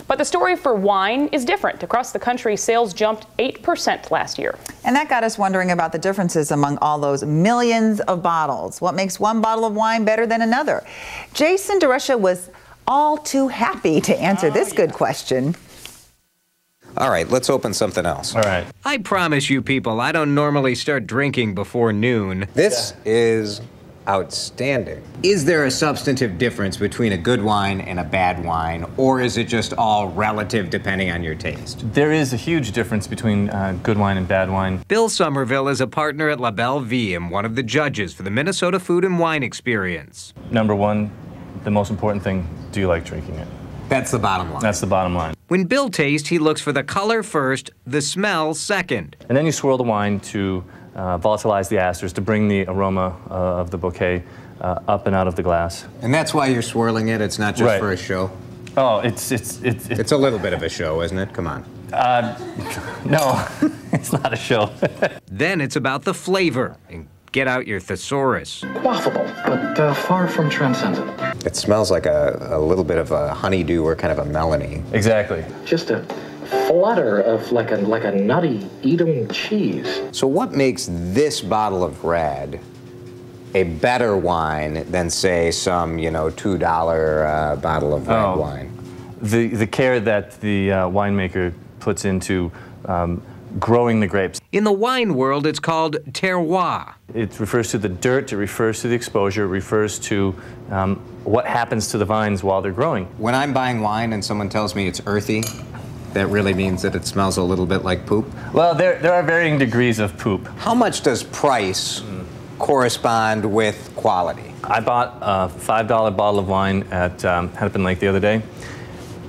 But the story for wine is different. Across the country, sales jumped 8% last year. And that got us wondering about the differences among all those millions of bottles. What makes one bottle of wine better than another? Jason DeRusha was all too happy to answer this good question. All right, let's open something else. All right. I promise you people, I don't normally start drinking before noon. This is outstanding. Is there a substantive difference between a good wine and a bad wine, or is it just all relative depending on your taste? There is a huge difference between good wine and bad wine. Bill Sommerville is a partner at Belle Vie and one of the judges for the Minnesota Food and Wine Experience. Number one, the most important thing, do you like drinking it? That's the bottom line. That's the bottom line. When Bill tastes, he looks for the color first, the smell second. And then you swirl the wine to volatilize the asters, to bring the aroma of the bouquet up and out of the glass. And that's why you're swirling it? It's not just for a show? Oh, it's a little bit of a show, isn't it? Come on. No, it's not a show. Then it's about the flavor. And get out your thesaurus. Quaffable, but far from transcendent. It smells like a little bit of a honeydew or kind of a melony. Exactly. Just a flutter of like a nutty Edam cheese. So what makes this bottle of red a better wine than, say, some, $2 bottle of red wine? The care that the winemaker puts into growing the grapes. In the wine world, it's called terroir. It refers to the dirt, it refers to the exposure, it refers to what happens to the vines while they're growing. When I'm buying wine and someone tells me it's earthy, that really means that it smells a little bit like poop? Well, there are varying degrees of poop. How much does price correspond with quality? I bought a $5 bottle of wine at Hennepin Lake the other day,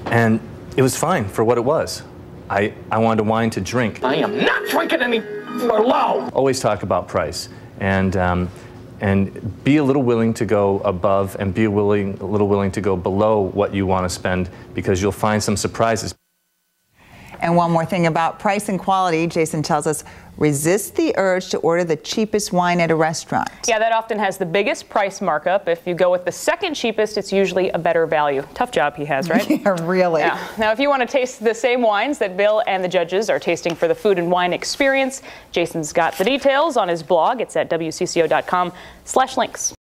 and it was fine for what it was. I wanted a wine to drink. I am not drinking any Merlot. Always talk about price, and be a little willing to go above and be a little willing to go below what you want to spend, because you'll find some surprises. And one more thing about price and quality, Jason tells us, resist the urge to order the cheapest wine at a restaurant. Yeah, that often has the biggest price markup. If you go with the second cheapest, it's usually a better value. Tough job he has, right? Yeah, really. Yeah. Now, if you want to taste the same wines that Bill and the judges are tasting for the Food and Wine Experience, Jason's got the details on his blog. It's at WCCO.com/links.